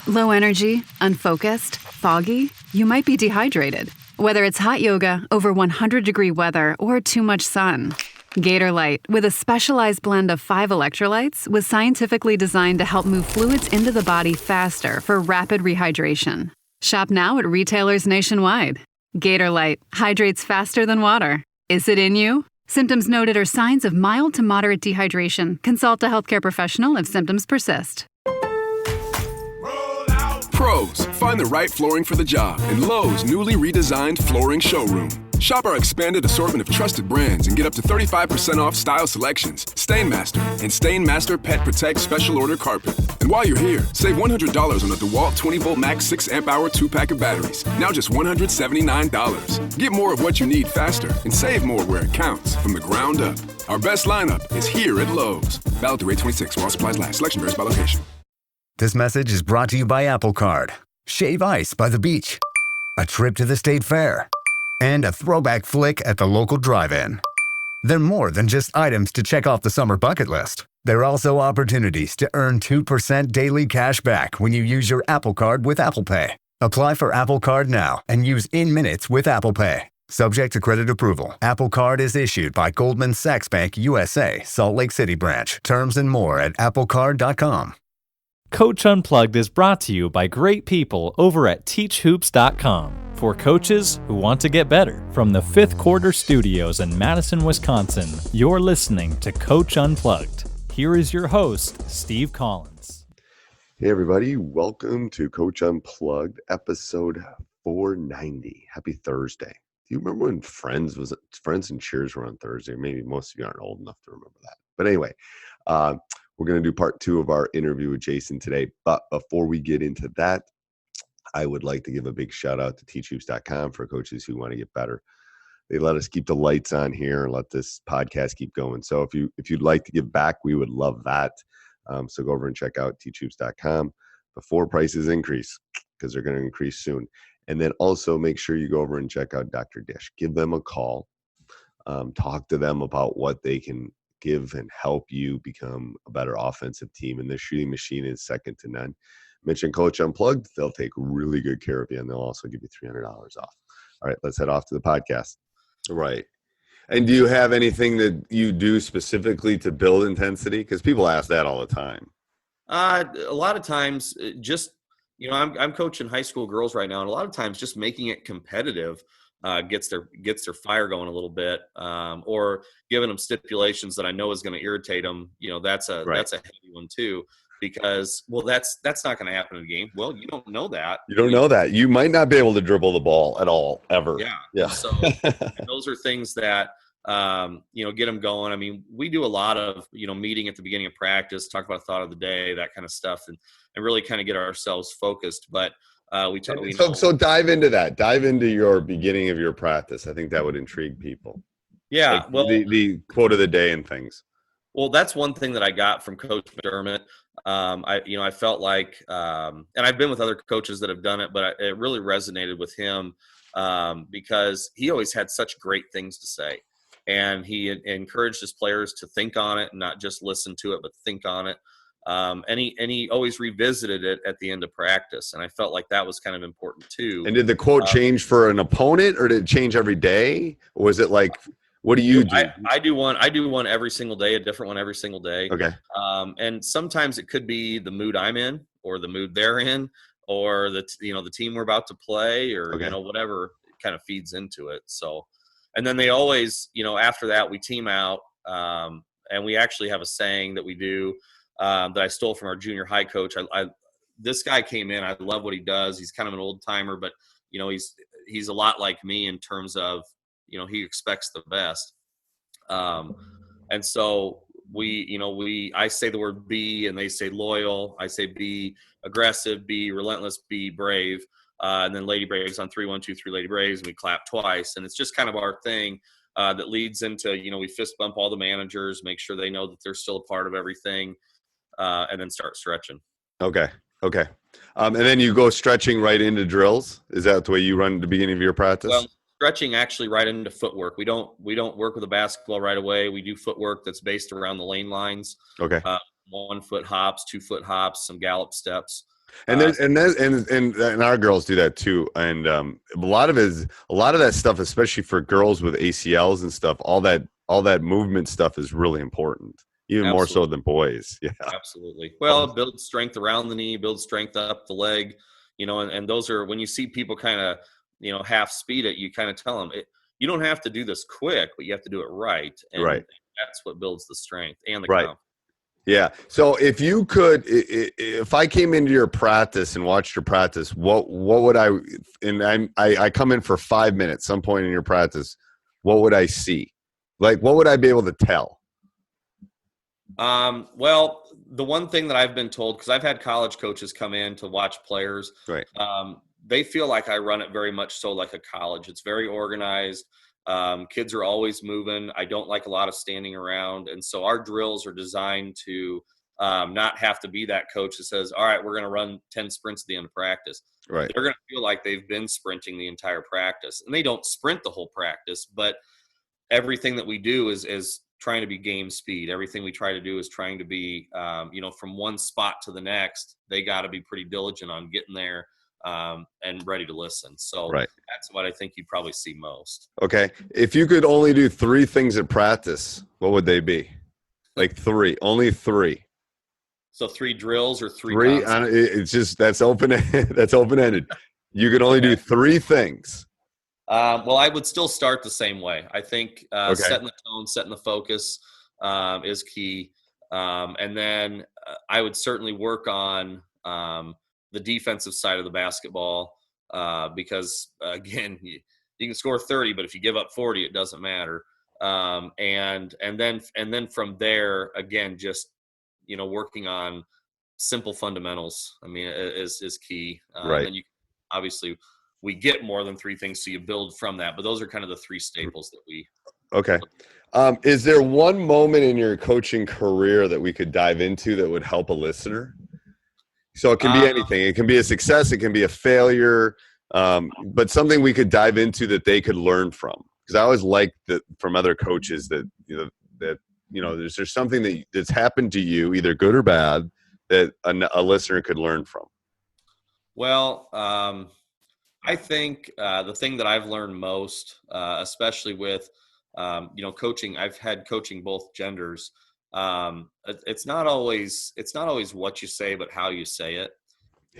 Low energy, unfocused, foggy? You might be dehydrated. Whether it's hot yoga, over 100-degree weather, or too much sun. Gatorlight, with a specialized blend of 5 electrolytes, was scientifically designed to help move fluids into the body faster for rapid rehydration. Shop now at retailers nationwide. Gatorlight hydrates faster than water. Is it in you? Symptoms noted are signs of mild to moderate dehydration. Consult a healthcare professional if symptoms persist. Pros, find the right flooring for the job in Lowe's newly redesigned flooring showroom. Shop our expanded assortment of trusted brands and get up to 35% off style selections, Stainmaster, and Stainmaster Pet Protect Special Order Carpet. And while you're here, save $100 on a DeWalt 20-volt max 6-amp-hour 2-pack of batteries. Now just $179. Get more of what you need faster and save more where it counts from the ground up. Our best lineup is here at Lowe's. Valid through 8/26 while supplies last. Selection varies by location. This message is brought to you by Apple Card. Shave ice by the beach. A trip to the state fair. And a throwback flick at the local drive-in. They're more than just items to check off the summer bucket list. They're also opportunities to earn 2% daily cash back when you use your Apple Card with Apple Pay. Apply for Apple Card now and use in-minutes with Apple Pay. Subject to credit approval. Apple Card is issued by Goldman Sachs Bank USA, Salt Lake City branch. Terms and more at applecard.com. Coach Unplugged is brought to you by great people over at teachhoops.com for coaches who want to get better. From the Fifth Quarter Studios in Madison, Wisconsin, you're listening to Coach Unplugged. Here is your host, Steve Collins. Hey everybody, welcome to Coach Unplugged, episode 490. Happy Thursday. Do you remember when Friends and Cheers were on Thursday? Maybe most of you aren't old enough to remember that. But anyway, we're going to do part 2 of our interview with Jason today. But before we get into that, I would like to give a big shout out to teachhoops.com for coaches who want to get better. They let us keep the lights on here and let this podcast keep going. So if you'd like to give back, we would love that. So go over and check out teachhoops.com before prices increase, because they're going to increase soon. And then also make sure you go over and check out Dr. Dish. Give them a call. Talk to them about what they can give and help you become a better offensive team. And the shooting machine is second to none. Mention Coach Unplugged. They'll take really good care of you, and they'll also give you $300 off. All right, let's head off to the podcast. Right. And do you have anything that you do specifically to build intensity? Because people ask that all the time. A lot of times, just, I'm coaching high school girls right now, and a lot of times just making it competitive gets their fire going a little bit, or giving them stipulations that I know is going to irritate them. That's a heavy one too, because that's not going to happen in a game. Well, you don't know that. You don't know that. You might not be able to dribble the ball at all ever. Yeah. So those are things that get them going. I mean, we do a lot of meeting at the beginning of practice, talk about thought of the day, that kind of stuff, and really kind of get ourselves focused. But So dive into that. Dive into your beginning of your practice. I think that would intrigue people. Yeah. Like the quote of the day and things. Well, that's one thing that I got from Coach McDermott. I felt like, and I've been with other coaches that have done it, but it really resonated with him because he always had such great things to say. And he encouraged his players to think on it and not just listen to it, but think on it. And he always revisited it at the end of practice. And I felt like that was kind of important too. And did the quote change for an opponent, or did it change every day? Or was it like, what do you do? I do one every single day, a different one every single day. Okay. And sometimes it could be the mood I'm in, or the mood they're in, or the team we're about to play, or, whatever kind of feeds into it. So, and then they always, after that we team out. And we actually have a saying that we do, that I stole from our junior high coach. This guy came in. I love what he does. He's kind of an old timer, but he's a lot like me in terms of, he expects the best. And so I say the word be, and they say loyal. I say be aggressive, be relentless, be brave. And then Lady Braves on 3, 1, 2, 3 Lady Braves, and we clap twice. And it's just kind of our thing. That leads into, we fist bump all the managers, make sure they know that they're still a part of everything, and then start stretching. Okay. And then you go stretching right into drills? Is that the way you run at the beginning of your practice? Well, stretching actually right into footwork. We don't work with a basketball right away. We do footwork that's based around the lane lines. Okay. 1 foot hops, 2 foot hops, some gallop steps. And and our girls do that too. And a lot of that stuff, especially for girls with ACLs and stuff, all that movement stuff is really important, even more so than boys. Yeah, absolutely. Well, it builds strength around the knee, builds strength up the leg, and those are, when you see people kind of, half speed it, you kind of tell them, you don't have to do this quick, but you have to do it right. And that's what builds the strength and the confidence. Yeah. So if I came into your practice and watched your practice, what would I come in for 5 minutes, some point in your practice, what would I see? Like, what would I be able to tell? Well, the one thing that I've been told, because I've had college coaches come in to watch players, right. They feel like I run it very much so like a college. It's very organized. Kids are always moving. I don't like a lot of standing around. And so our drills are designed to not have to be that coach that says, all right, we're going to run 10 sprints at the end of practice. Right. They're going to feel like they've been sprinting the entire practice. And they don't sprint the whole practice, but everything that we do is trying to be game speed. Everything we try to do is trying to be, from one spot to the next. They got to be pretty diligent on getting there. And ready to listen. So that's what I think you probably see most. Okay. If you could only do 3 things at practice, what would they be? Like 3, only 3. So 3 drills or 3? It's just, that's open-ended. You could only do 3 things. Well, I would still start the same way. I think setting the tone, setting the focus is key. And then I would certainly work on the defensive side of the basketball, because again, you can score 30, but if you give up 40, it doesn't matter. And then from there, again, just, working on simple fundamentals, I mean, is key. Right. And obviously we get more than 3 things, so you build from that, but those are kind of the 3 staples that we. Okay. Is there one moment in your coaching career that we could dive into that would help a listener? So it can be anything. It can be a success. It can be a failure, but something we could dive into that they could learn from. Because I always like that from other coaches that there's something that's happened to you, either good or bad, that a listener could learn from. Well, I think the thing that I've learned most, especially with coaching, I've had coaching both genders. It's not always what you say, but how you say it.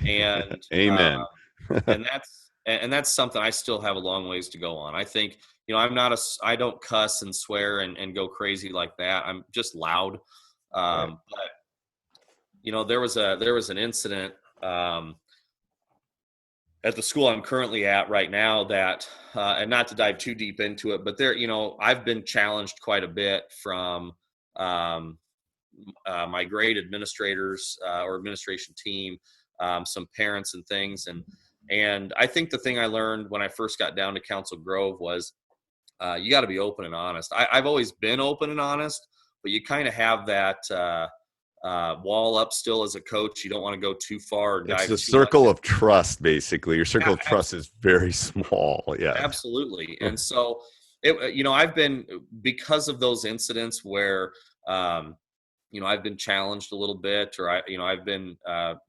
And amen. and that's something I still have a long ways to go on. I think, I don't cuss and swear and go crazy like that. I'm just loud. But there was an incident, at the school I'm currently at right now that, and not to dive too deep into it, but I've been challenged quite a bit from, my grade administrators or administration team, some parents and things. And I think the thing I learned when I first got down to Council Grove was you got to be open and honest. I've always been open and honest, but you kind of have that wall up still as a coach. You don't want to go too far. Or it's the circle of trust, basically. Your circle of trust is very small. Yeah, absolutely. And so, I've been, because of those incidents where, I've been challenged a little bit, or I've been,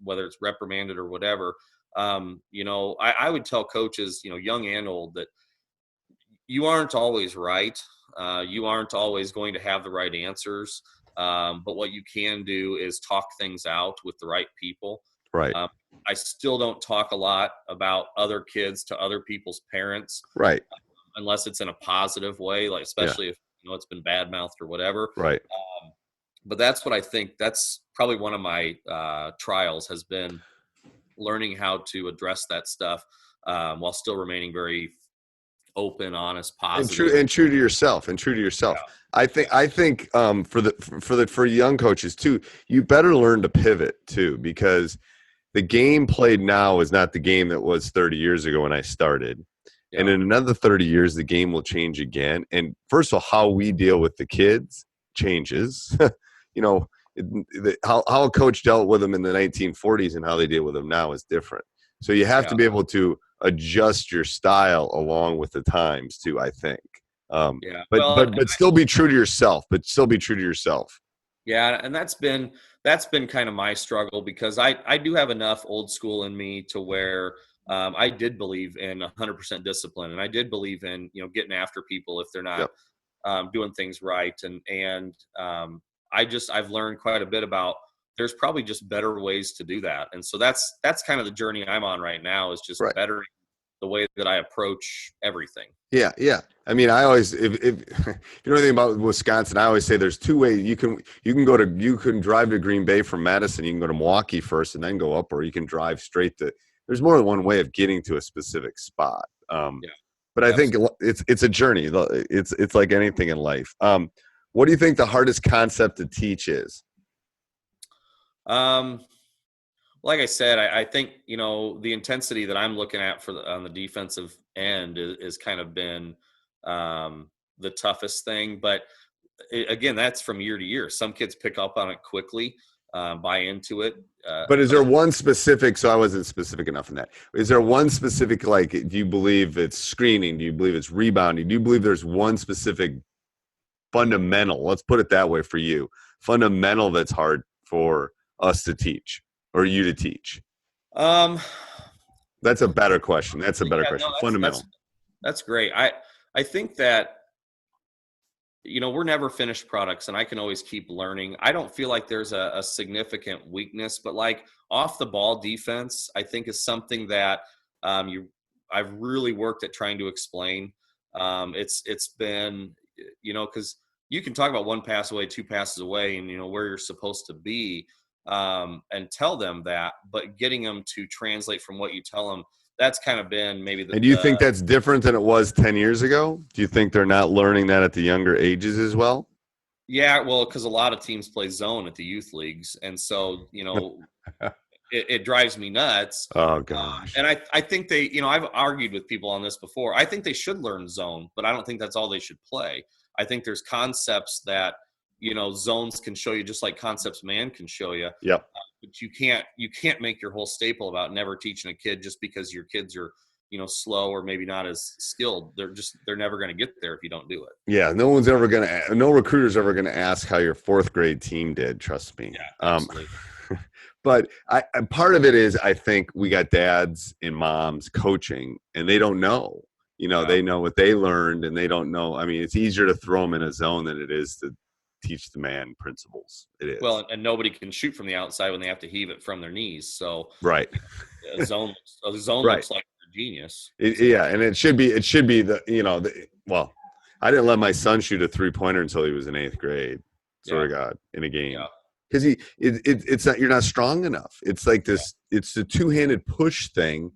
whether it's reprimanded or whatever, I would tell coaches, young and old, that you aren't always right. You aren't always going to have the right answers. But what you can do is talk things out with the right people. Right. I still don't talk a lot about other kids to other people's parents. Right. Unless it's in a positive way, like especially if it's been bad mouthed or whatever. Right. But that's what I think. That's probably one of my trials has been learning how to address that stuff while still remaining very open, honest, positive, and true to yourself. Yeah. I think for young coaches too, you better learn to pivot too, because the game played now is not the game that was 30 years ago when I started. Yeah. And in another 30 years, the game will change again. And first of all, how we deal with the kids changes. How a coach dealt with them in the 1940s and how they deal with them now is different. So you have to be able to adjust your style along with the times too, I think. But still be true to yourself. Yeah, and that's been that's been kind of my struggle, because I do have enough old school in me to where I did believe in 100% discipline, and I did believe in, getting after people if they're not doing things right. And I've learned quite a bit about, there's probably just better ways to do that. And so that's kind of the journey I'm on right now, is just bettering the way that I approach everything. Yeah. Yeah. I mean, I always, if you know anything about Wisconsin, I always say there's two ways you can drive to Green Bay from Madison. You can go to Milwaukee first and then go up, or you can drive straight to, there's more than one way of getting to a specific spot. But I think it's a journey. It's like anything in life. What do you think the hardest concept to teach is? Like I said, I think, the intensity that I'm looking at on the defensive end is kind of been the toughest thing. But again, that's from year to year. Some kids pick up on it quickly, buy into it. But is there one specific, so I wasn't specific enough in that. Is there one specific, like, do you believe it's screening? Do you believe it's rebounding? Do you believe there's one specific fundamental, let's put it that way for you, fundamental that's hard for us to teach or you to teach? That's a better question. Question. No, fundamental. That's great. I think that, we're never finished products, and I can always keep learning. I don't feel like there's a significant weakness, but like off the ball defense, I think is something that I've really worked at trying to explain. It's been, because you can talk about one pass away, two passes away, and where you're supposed to be, and tell them that, but getting them to translate from what you tell them, that's kind of been maybe the. And do you think that's different than it was 10 years ago? Do you think they're not learning that at the younger ages as well? Yeah, well, because a lot of teams play zone at the youth leagues, and so it drives me nuts. Oh gosh! And I think they, I've argued with people on this before. I think they should learn zone, but I don't think that's all they should play. I think there's concepts that zones can show you, just like concepts man can show you. Yep. But you can't make your whole staple about never teaching a kid just because your kids are slow or maybe not as skilled. They're never going to get there if you don't do it. Yeah, no recruiter's ever going to ask how your fourth grade team did. Trust me. Yeah, absolutely. But part of it is, I think we got dads and moms coaching, and they don't know. They know what they learned, and they don't know. I mean, it's easier to throw them in a zone than it is to teach the man principles. It is. Well, and nobody can shoot from the outside when they have to heave it from their knees. So right, a zone looks like a genius. And it should be well, I didn't let my son shoot a 3-pointer until he was in 8th grade. Swear to God, in a game. Yeah. Because it's not, you're not strong enough. It's like this. Yeah. It's the two-handed push thing.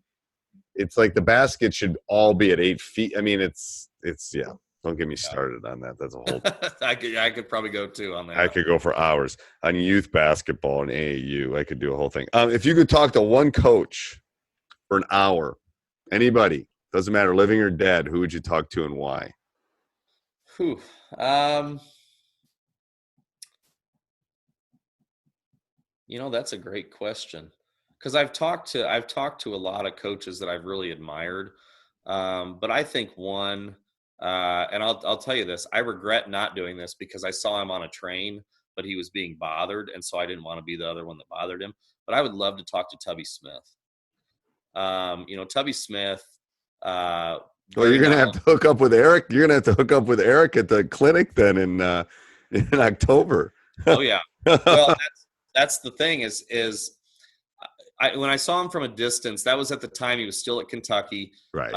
It's like the basket should all be at 8 feet. I mean, it's yeah. Don't get me started on that. That's a whole. I could probably go too on that. I could go for hours on youth basketball and AAU. I could do a whole thing. If you could talk to one coach for an hour, anybody, doesn't matter, living or dead, who would you talk to and why? That's a great question, because I've talked to a lot of coaches that I've really admired, but I think one. And I'll tell you this, I regret not doing this because I saw him on a train, but he was being bothered. And so I didn't want to be the other one that bothered him, but I would love to talk to Tubby Smith. Tubby Smith. Well, you're going to have to hook up with Eric. You're going to have to hook up with Eric at the clinic then in October. Oh yeah. Well, that's the thing is when I saw him from a distance, that was at the time he was still at Kentucky. Right.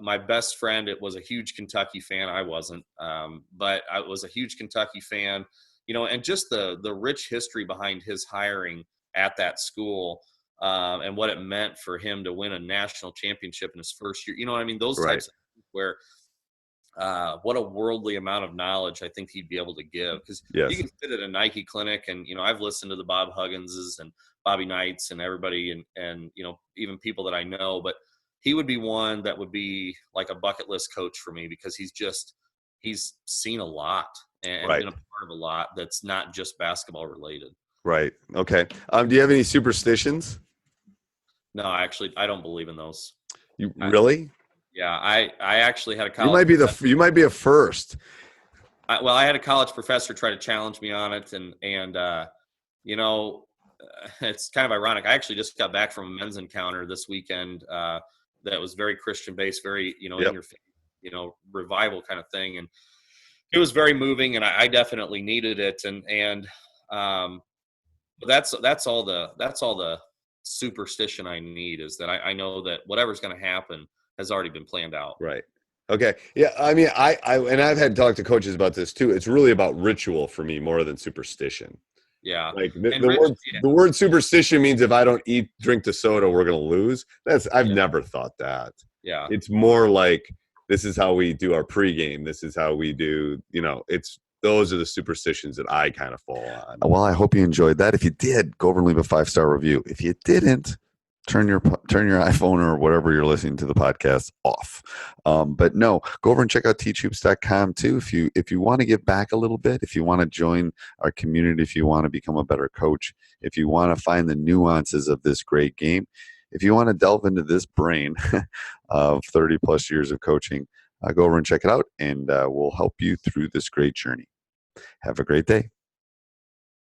My best friend, it was a huge Kentucky fan. I wasn't, but I was a huge Kentucky fan, and just the rich history behind his hiring at that school, and what it meant for him to win a national championship in his first year. What I mean? Those types of things where, what a worldly amount of knowledge I think he'd be able to give, because you can sit at a Nike clinic and, I've listened to the Bob Hugginses and Bobby Knights and everybody and even people that I know, but he would be one that would be like a bucket list coach for me, because he's seen a lot and been a part of a lot that's not just basketball related. Right. Okay. Do you have any superstitions? No, actually, I don't believe in those. You really? Yeah. I actually had a college. You might be a first. I had a college professor try to challenge me on it. And it's kind of ironic. I actually just got back from a men's encounter this weekend that was very Christian based, very, in your faith, revival kind of thing. And it was very moving, and I definitely needed it. And that's all the superstition I need, is that I know that whatever's going to happen has already been planned out. Right. Okay. Yeah. I mean, and I've had talked to coaches about this too. It's really about ritual for me more than superstition. Yeah. Like the word superstition means if I don't drink the soda, we're going to lose. I've never thought that. Yeah. It's more like, this is how we do our pregame. This is how we do, those are the superstitions that I kind of fall on. Well, I hope you enjoyed that. If you did, go over and leave a 5-star review. If you didn't, turn your iPhone or whatever you're listening to the podcast off. But no, go over and check out teachhoops.com too. If you want to give back a little bit, if you want to join our community, if you want to become a better coach, if you want to find the nuances of this great game, if you want to delve into this brain of 30 plus years of coaching, go over and check it out, and we'll help you through this great journey. Have a great day.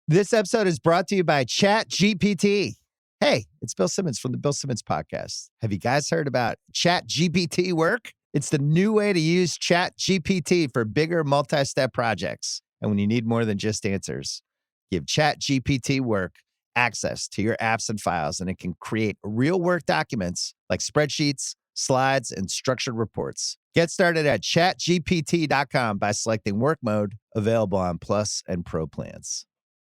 This episode is brought to you by ChatGPT. Hey, it's Bill Simmons from the Bill Simmons Podcast. Have you guys heard about ChatGPT work? It's the new way to use ChatGPT for bigger multi-step projects. And when you need more than just answers, give ChatGPT work access to your apps and files, and it can create real work documents like spreadsheets, slides, and structured reports. Get started at chatgpt.com by selecting work mode, available on Plus and Pro plans.